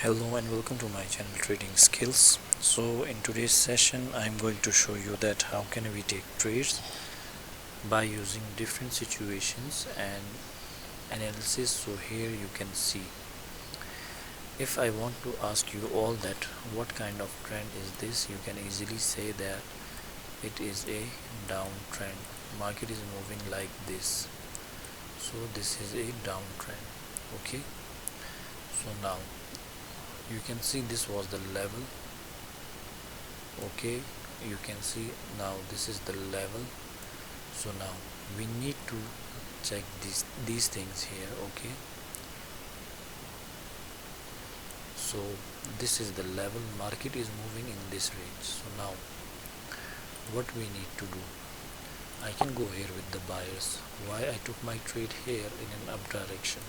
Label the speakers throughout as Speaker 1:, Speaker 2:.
Speaker 1: Hello and welcome to my channel Trading Skills. So in today's session I'm going to show you that how can we take trades by using different situations and analysis. So here you can see, if I want to ask you all that what kind of trend is this, you can easily say that it is a downtrend. Market is moving like this, so this is a downtrend. Okay, so now you can see this was the level. Okay, you can see now this is the level. So now we need to check these things here. Okay, so this is the level, market is moving in this range. So now what we need to do, I can go here with the buyers. Why I took my trade here in an up direction?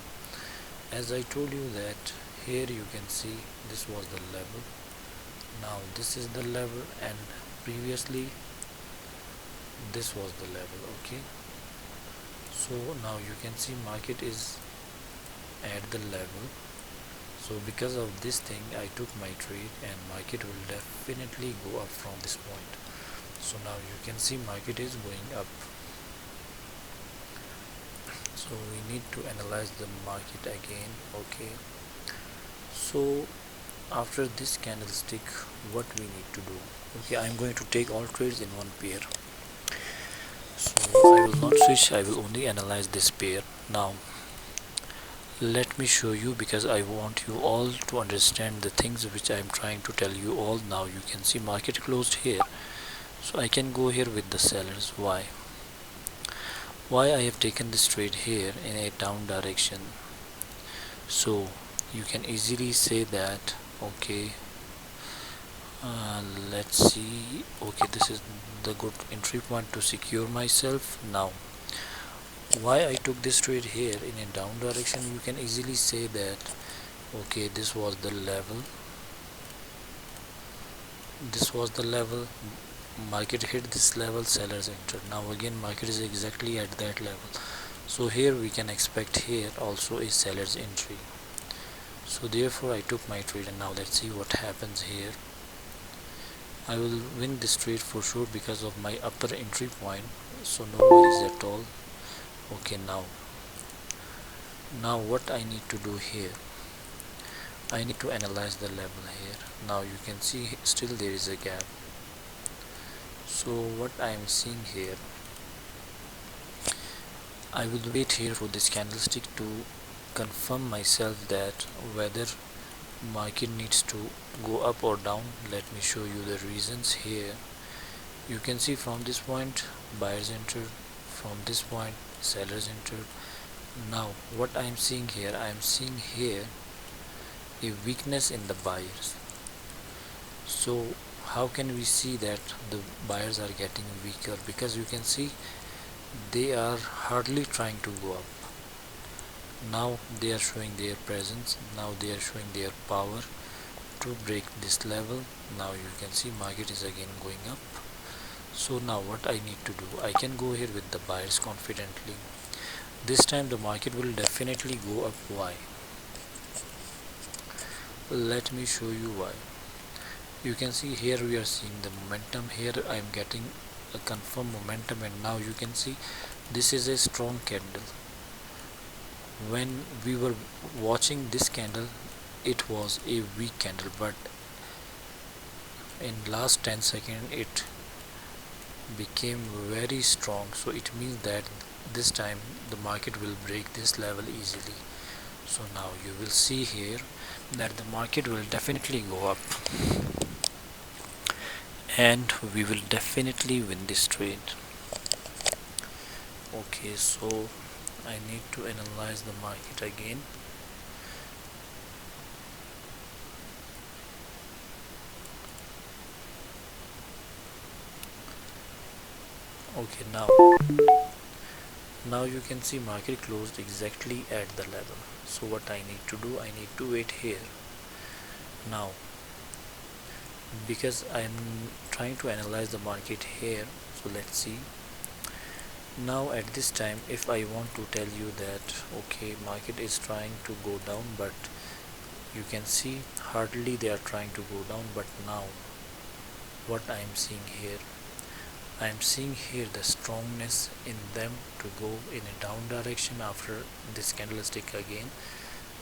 Speaker 1: As I told you that here you can see this was the level. Now this is the level, and previously this was the level. Okay, so now you can see market is at the level. So because of this thing I took my trade, and market will definitely go up from this point. So now you can see market is going up. So we need to analyze the market again. Okay, so after this candlestick what we need to do? Okay, I'm going to take all trades in one pair. So I will not switch, I will only analyze this pair. Now let me show you, because I want you all to understand the things which I am trying to tell you all. Now you can see market closed here, so I can go here with the sellers. Why I have taken this trade here in a down direction? So you can easily say that, okay, let's see. Okay, this is the good entry point to secure myself. Now why I took this trade here in a down direction, you can easily say that, okay, this was the level, market hit this level, sellers entered. Now again market is exactly at that level, so here we can expect here also a seller's entry. So therefore I took my trade, and now let's see what happens here. I will win this trade for sure because of my upper entry point, so no worries at all. Okay, now what I need to do here, I need to analyze the level here. Now you can see still there is a gap. So what I am seeing here, I will wait here for this candlestick to confirm myself that whether market needs to go up or down. Let me show you the reasons here. You can see from this point buyers entered, from this point sellers entered. Now what I am seeing here, I am seeing here a weakness in the buyers. So how can we see that the buyers are getting weaker? Because you can see they are hardly trying to go up. Now they are showing their presence, now they are showing their power to break this level. Now you can see market is again going up. So now what I need to do, I can go here with the buyers confidently. This time the market will definitely go up. Why? Let me show you why. You can see here we are seeing the momentum. Here I am getting a confirmed momentum, and now you can see this is a strong candle. When we were watching this candle, it was a weak candle, but in last 10 seconds it became very strong. So it means that this time the market will break this level easily. So now you will see here that the market will definitely go up, and we will definitely win this trade. Okay, so I need to analyze the market again. Okay, now you can see market closed exactly at the level. So what I need to do, I need to wait here. Now because I am trying to analyze the market here, so let's see. Now at this time, if I want to tell you that okay, market is trying to go down, but You can see hardly they are trying to go down, but now what I am seeing here, I am seeing here the strongness in them to go in a down direction after this candlestick again.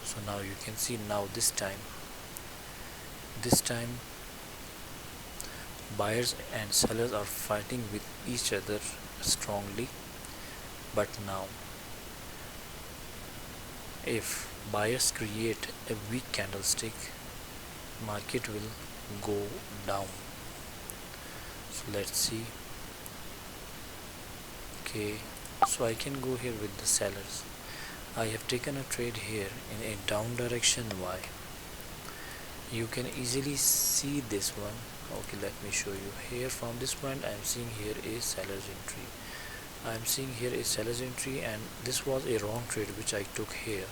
Speaker 1: So now you can see, now this time buyers and sellers are fighting with each other strongly. But now if buyers create a weak candlestick, market will go down. So let's see. Okay, so I can go here with the sellers. I have taken a trade here in a down direction. Why? You can easily see this one. Okay, let me show you here. From this point I am seeing here a seller's entry. I am seeing here a seller's entry, and this was a wrong trade which I took here,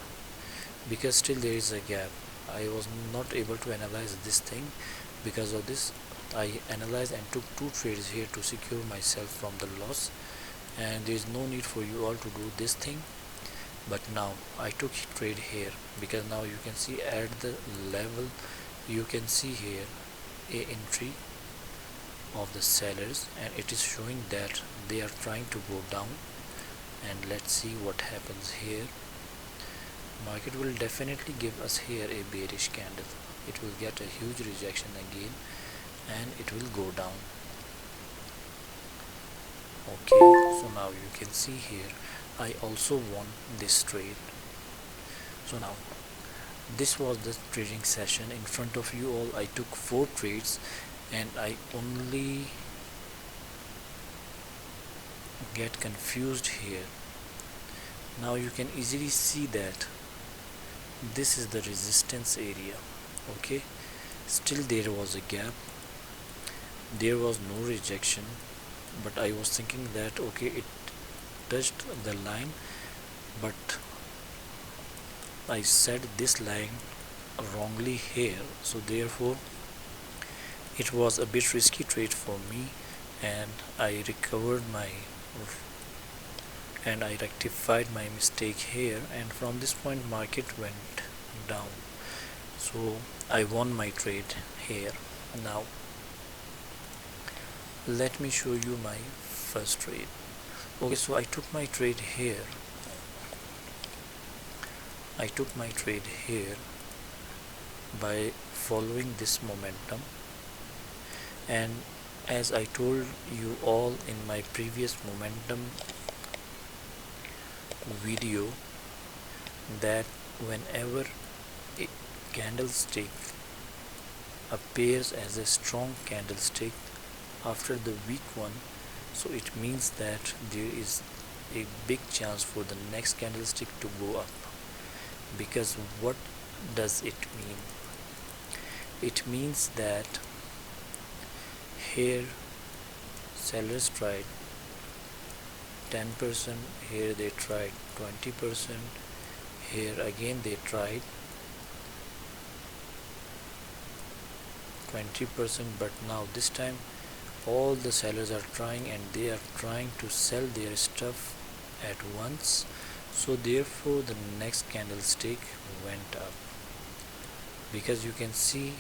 Speaker 1: because still there is a gap. I was not able to analyze this thing. Because of this, I analyzed and took two trades here to secure myself from the loss, and there is no need for you all to do this thing. But now I took trade here, because now you can see at the level, you can see here a entry of the sellers, and it is showing that they are trying to go down. And let's see what happens here. Market will definitely give us here a bearish candle. It will get a huge rejection again, and it will go down. Okay, so now you can see here I also won this trade. So now this was the trading session in front of you all. I took 4 trades, and I only get confused here. Now you can easily see that this is the resistance area. Okay, still there was a gap, there was no rejection, but I was thinking that okay, it touched the line, but I set this line wrongly here, so therefore it was a bit risky trade for me, and I rectified my mistake here, and from this point market went down, so I won my trade here. Now let me show you my first trade. Okay, so I took my trade here. By following this momentum, and as I told you all in my previous momentum video, that whenever a candlestick appears as a strong candlestick after the weak one, so it means that there is a big chance for the next candlestick to go up. Because what does it mean? It means that here sellers tried 10%, here they tried 20%, here again they tried 20%, but now this time all the sellers are trying, and they are trying to sell their stuff at once, so therefore the next candlestick went up. Because you can see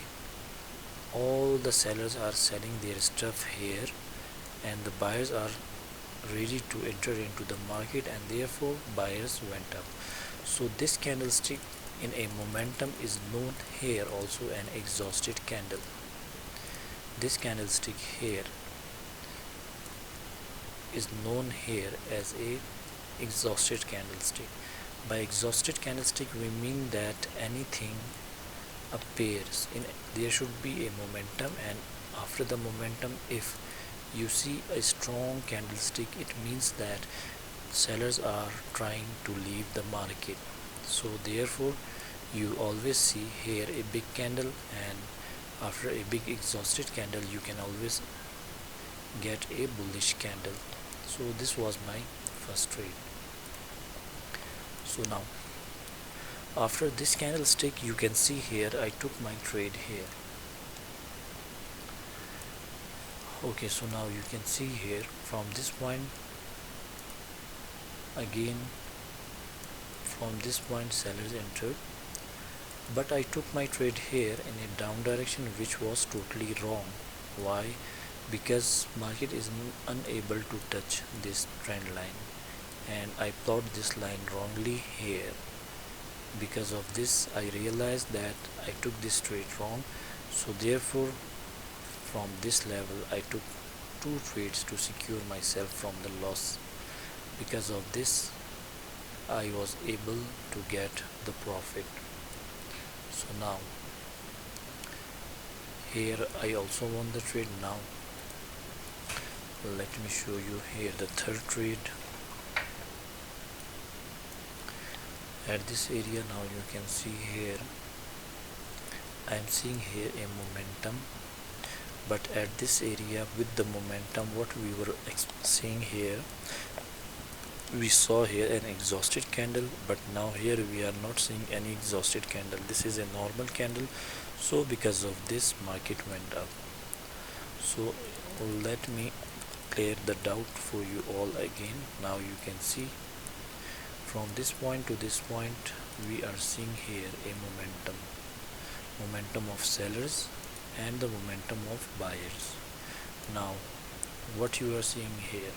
Speaker 1: all the sellers are selling their stuff here, and the buyers are ready to enter into the market, and therefore buyers went up. So this candlestick in a momentum is known here also an exhausted candle. This candlestick here is known here as a exhausted candlestick. By exhausted candlestick we mean that anything appears in, there should be a momentum, and after the momentum if you see a strong candlestick, it means that sellers are trying to leave the market. So therefore you always see here a big candle, and after a big exhausted candle you can always get a bullish candle. So this was my first trade. So now after this candlestick, you can see here I took my trade here. Okay, so now you can see here from this point, again from this point sellers entered, but I took my trade here in a down direction, which was totally wrong. Why? Because market is unable to touch this trend line, and I plot this line wrongly here. Because of this, I realized that I took this trade wrong, so therefore from this level I took two trades to secure myself from the loss. Because of this, I was able to get the profit. So now here I also won the trade. Now let me show you here the third trade. At this area, now you can see here I am seeing here a momentum, but at this area with the momentum, what we were seeing here, we saw here an exhausted candle, but now here we are not seeing any exhausted candle. This is a normal candle, so because of this market went up. So let me clear the doubt for you all again. Now you can see from this point to this point we are seeing here a momentum of sellers and the momentum of buyers. Now what you are seeing here,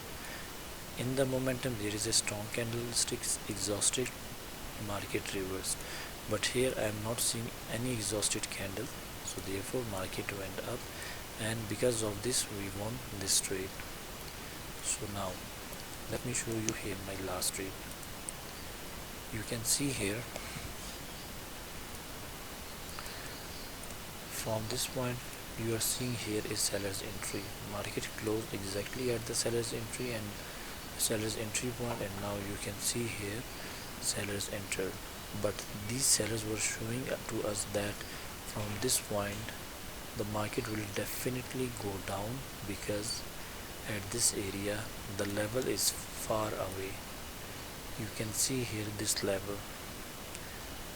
Speaker 1: in the momentum there is a strong candlestick, exhausted, market reversed, but here I am not seeing any exhausted candle, so therefore market went up, and because of this we won this trade. So now let me show you here my last trade. You can see here from this point you are seeing here a seller's entry. Market closed exactly at the seller's entry and seller's entry point, and now you can see here sellers entered, but these sellers were showing to us that from this point the market will definitely go down, because at this area the level is far away. You can see here this level,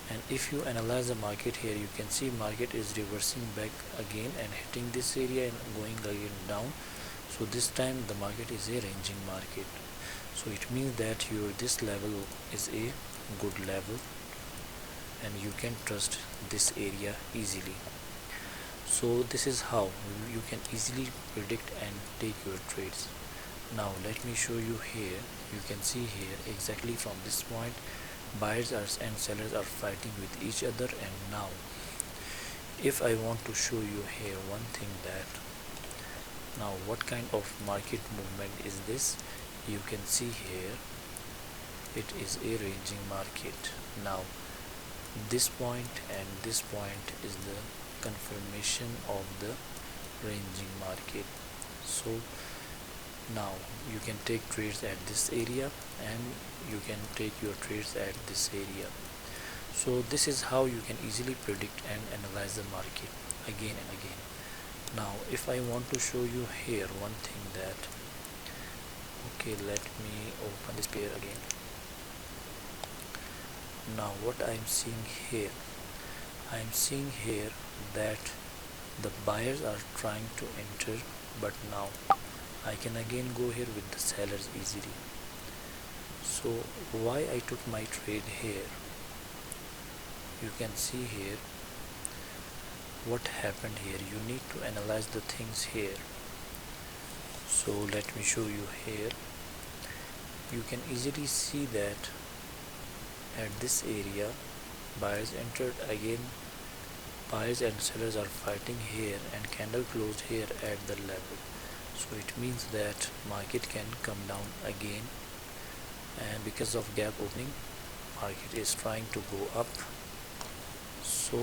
Speaker 1: and if you analyze the market here, you can see market is reversing back again and hitting this area and going again down. So this time the market is a ranging market, so it means that this level is a good level and you can trust this area easily. So this is how you can easily predict and take your trades. Now let me show you here. You can see here exactly from this point buyers and sellers are fighting with each other, and now if I want to show you here one thing, that now what kind of market movement is this, you can see here it is a ranging market. Now this point and this point is the confirmation of the ranging market. So now you can take trades at this area and you can take your trades at this area. So this is how you can easily predict and analyze the market again and again. Now if I want to show you here one thing, that okay, let me open this pair again. Now what I am seeing here, I am seeing here that the buyers are trying to enter, but now I can again go here with the sellers easily. So why I took my trade here, you can see here what happened here. You need to analyze the things here. So let me show you here. You can easily see that at this area buyers entered again, buyers and sellers are fighting here, and candle closed here at the level. So it means that market can come down again, and because of gap opening market is trying to go up. So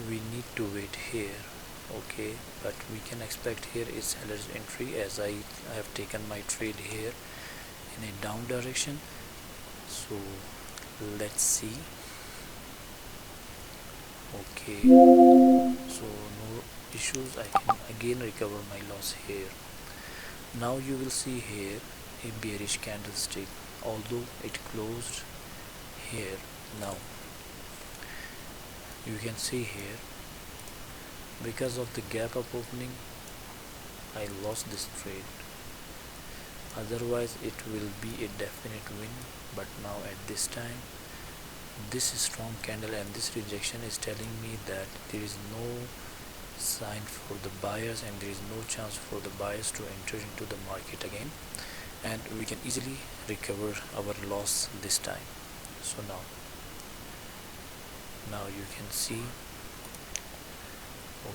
Speaker 1: we need to wait here, okay, but we can expect here is seller's entry, as I have taken my trade here in a down direction. So let's see. Okay, so no issues, I can again recover my loss here. Now you will see here a bearish candlestick, although it closed here. Now you can see here because of the gap up opening I lost this trade, otherwise it will be a definite win. But now at this time this is strong candle, and this rejection is telling me that there is no sign for the buyers and there is no chance for the buyers to enter into the market again, and we can easily recover our loss this time. So now you can see,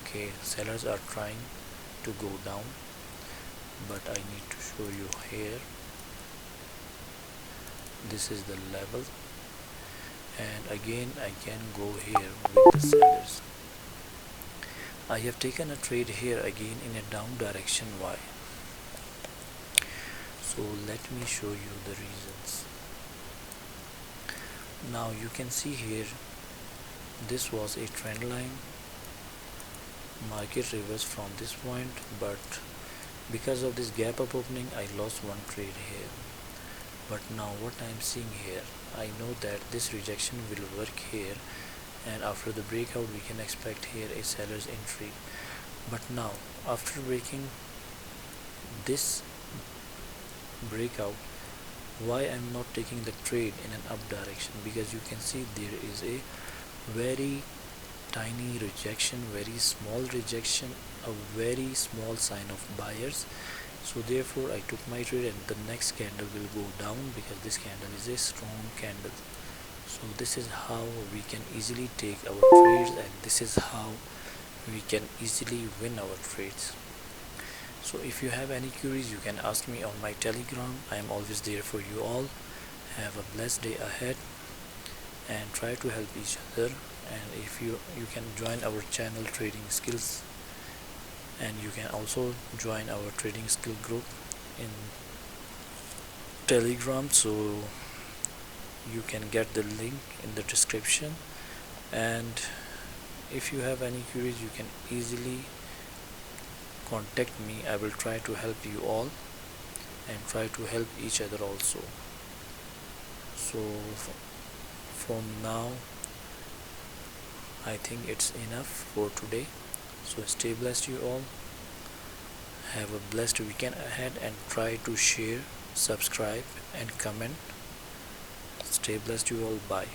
Speaker 1: okay, sellers are trying to go down, but I need to show you here, this is the level, and again I can go here with the sellers. I have taken a trade here again in a down direction. Why? So let me show you the reasons. Now you can see here, this was a trend line, market reversed from this point, but because of this gap up opening I lost one trade here. But now what I am seeing here, I know that this rejection will work here, and after the breakout we can expect here a seller's entry. But now after breaking this breakout, why I'm not taking the trade in an up direction? Because you can see there is a very tiny rejection, very small rejection, a very small sign of buyers. So therefore I took my trade, and the next candle will go down because this candle is a strong candle. So this is how we can easily take our trades, and this is how we can easily win our trades. So if you have any queries, you can ask me on my Telegram. I am always there for you all. Have a blessed day ahead and try to help each other. And if you can join our channel Trading Skills, and you can also join our trading skill group in Telegram, so you can get the link in the description. And if you have any queries, you can easily contact me. I will try to help you all and try to help each other also. So from now I think it's enough for today. So stay blessed you all, have a blessed weekend ahead, and try to share, subscribe and comment. Stay blessed you all. Bye.